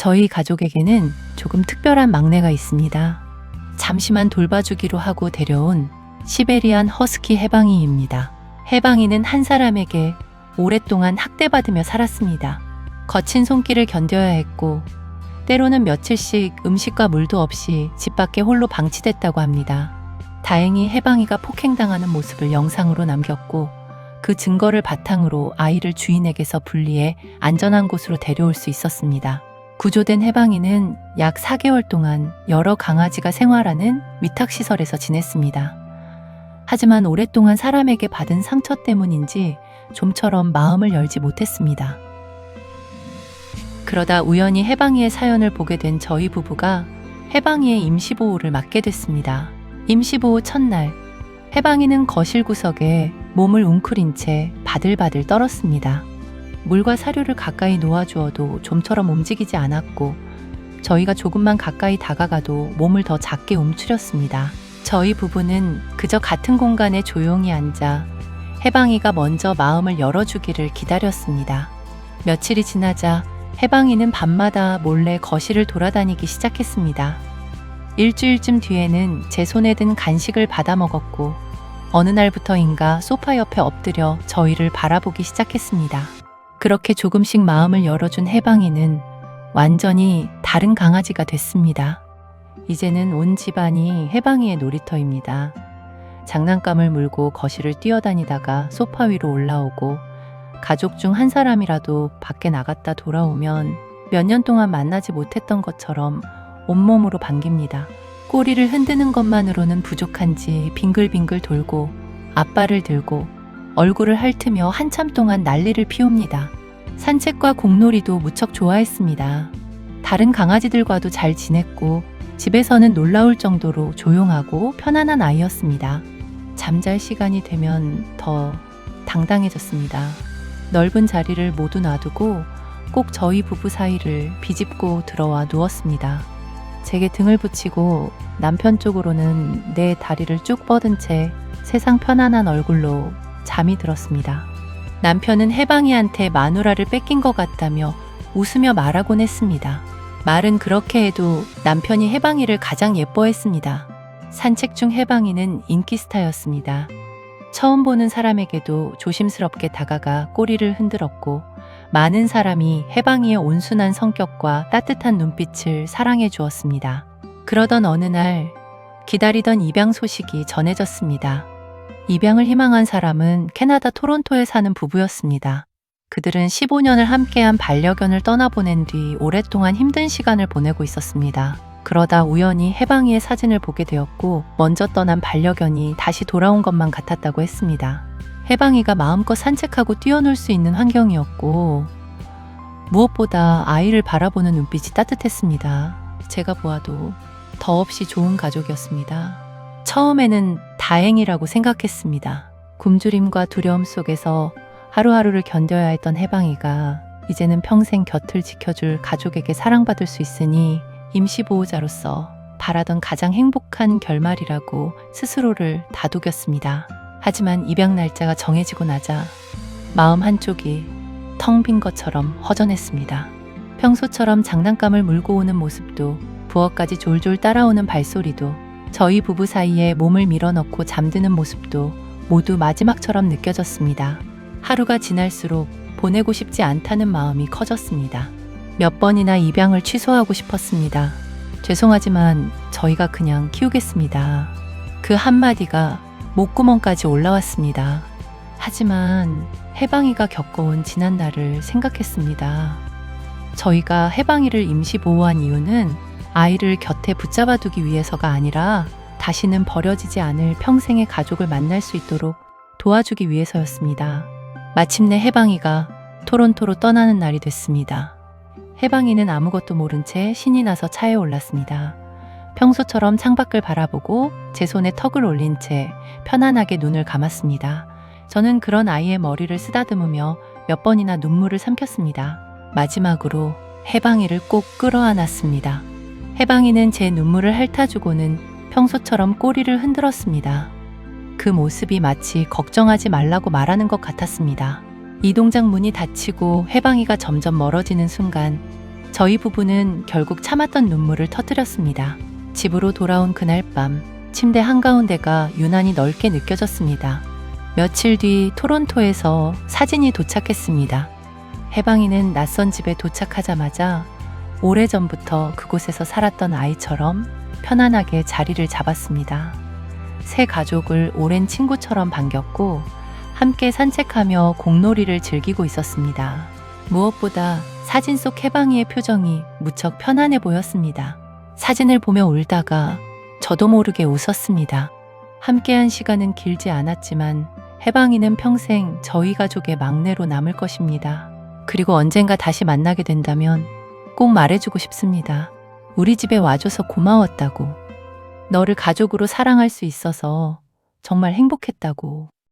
저희 가족에게는 조금 특별한 막내가 있습니다. 잠시만 돌봐주기로 하고 데려온 시베리안 허스키 해방이입니다. 해방이는 한 사람에게 오랫동안 학대받으며 살았습니다. 거친 손길을 견뎌야 했고 때로는 며칠씩 음식과 물도 없이 집 밖에 홀로 방치됐다고 합니다. 다행히 해방이가 폭행당하는 모습을 영상으로 남겼고 그 증거를 바탕으로 아이를 주인에게서 분리해 안전한 곳으로 데려올 수 있었습니다. 구조된 해방이는 약 4개월 동안 여러 강아지가 생활하는 위탁시설에서 지냈습니다. 하지만 오랫동안 사람에게 받은 상처 때문인지 좀처럼 마음을 열지 못했습니다. 그러다 우연히 해방이의 사연을 보게 된 저희 부부가 해방이의 임시보호를 맡게 됐습니다. 임시보호 첫날, 해방이는 거실 구석에 몸을 웅크린 채 바들바들 떨었습니다. 물과 사료를 가까이 놓아주어도 좀처럼 움직이지 않았고 저희가 조금만 가까이 다가가도 몸을 더 작게 움츠렸습니다. 저희 부부는 그저 같은 공간에 조용히 앉아 해방이가 먼저 마음을 열어주기를 기다렸습니다. 며칠이 지나자 해방이는 밤마다 몰래 거실을 돌아다니기 시작했습니다. 일주일쯤 뒤에는 제 손에 든 간식을 받아 먹었고 어느 날부터인가 소파 옆에 엎드려 저희를 바라보기 시작했습니다. 그렇게 조금씩 마음을 열어준 해방이는 완전히 다른 강아지가 됐습니다. 이제는 온 집안이 해방이의 놀이터입니다. 장난감을 물고 거실을 뛰어다니다가 소파 위로 올라오고 가족 중 한 사람이라도 밖에 나갔다 돌아오면 몇 년 동안 만나지 못했던 것처럼 온몸으로 반깁니다. 꼬리를 흔드는 것만으로는 부족한지 빙글빙글 돌고 앞발을 들고 얼굴을 핥으며 한참 동안 난리를 피웁니다. 산책과 공놀이도 무척 좋아했습니다. 다른 강아지들과도 잘 지냈고 집에서는 놀라울 정도로 조용하고 편안한 아이였습니다. 잠잘 시간이 되면 더 당당해졌습니다. 넓은 자리를 모두 놔두고 꼭 저희 부부 사이를 비집고 들어와 누웠습니다. 제게 등을 붙이고 남편 쪽으로는 내 다리를 쭉 뻗은 채 세상 편안한 얼굴로 잠이 들었습니다. 남편은 해방이한테 마누라를 뺏긴 것 같다며 웃으며 말하곤 했습니다. 말은 그렇게 해도 남편이 해방이를 가장 예뻐했습니다. 산책 중 해방이는 인기 스타였습니다. 처음 보는 사람에게도 조심스럽게 다가가 꼬리를 흔들었고 많은 사람이 해방이의 온순한 성격과 따뜻한 눈빛을 사랑해 주었습니다. 그러던 어느 날 기다리던 입양 소식이 전해졌습니다. 입양을 희망한 사람은 캐나다 토론토에 사는 부부였습니다. 그들은 15년을 함께한 반려견을 떠나보낸 뒤 오랫동안 힘든 시간을 보내고 있었습니다. 그러다 우연히 해방이의 사진을 보게 되었고 먼저 떠난 반려견이 다시 돌아온 것만 같았다고 했습니다. 해방이가 마음껏 산책하고 뛰어놀 수 있는 환경이었고 무엇보다 아이를 바라보는 눈빛이 따뜻했습니다. 제가 보아도 더없이 좋은 가족이었습니다. 처음에는 다행이라고 생각했습니다. 굶주림과 두려움 속에서 하루하루를 견뎌야 했던 해방이가 이제는 평생 곁을 지켜줄 가족에게 사랑받을 수 있으니 임시보호자로서 바라던 가장 행복한 결말이라고 스스로를 다독였습니다. 하지만 입양 날짜가 정해지고 나자 마음 한쪽이 텅 빈 것처럼 허전했습니다. 평소처럼 장난감을 물고 오는 모습도 부엌까지 졸졸 따라오는 발소리도 저희 부부 사이에 몸을 밀어넣고 잠드는 모습도 모두 마지막처럼 느껴졌습니다. 하루가 지날수록 보내고 싶지 않다는 마음이 커졌습니다. 몇 번이나 입양을 취소하고 싶었습니다. 죄송하지만 저희가 그냥 키우겠습니다. 그 한마디가 목구멍까지 올라왔습니다. 하지만 해방이가 겪어온 지난날을 생각했습니다. 저희가 해방이를 임시 보호한 이유는 아이를 곁에 붙잡아두기 위해서가 아니라 다시는 버려지지 않을 평생의 가족을 만날 수 있도록 도와주기 위해서였습니다. 마침내 해방이가 토론토로 떠나는 날이 됐습니다. 해방이는 아무것도 모른 채 신이 나서 차에 올랐습니다. 평소처럼 창밖을 바라보고 제 손에 턱을 올린 채 편안하게 눈을 감았습니다. 저는 그런 아이의 머리를 쓰다듬으며 몇 번이나 눈물을 삼켰습니다. 마지막으로 해방이를 꼭 끌어안았습니다. 해방이는 제 눈물을 핥아주고는 평소처럼 꼬리를 흔들었습니다. 그 모습이 마치 걱정하지 말라고 말하는 것 같았습니다. 이 동작 문이 닫히고 해방이가 점점 멀어지는 순간 저희 부부는 결국 참았던 눈물을 터뜨렸습니다. 집으로 돌아온 그날 밤, 침대 한가운데가 유난히 넓게 느껴졌습니다. 며칠 뒤 토론토에서 사진이 도착했습니다. 해방이는 낯선 집에 도착하자마자 오래전부터 그곳에서 살았던 아이처럼 편안하게 자리를 잡았습니다. 새 가족을 오랜 친구처럼 반겼고 함께 산책하며 공놀이를 즐기고 있었습니다. 무엇보다 사진 속 해방이의 표정이 무척 편안해 보였습니다. 사진을 보며 울다가 저도 모르게 웃었습니다. 함께한 시간은 길지 않았지만 해방이는 평생 저희 가족의 막내로 남을 것입니다. 그리고 언젠가 다시 만나게 된다면 꼭 말해주고 싶습니다. 우리 집에 와줘서 고마웠다고. 너를 가족으로 사랑할 수 있어서 정말 행복했다고.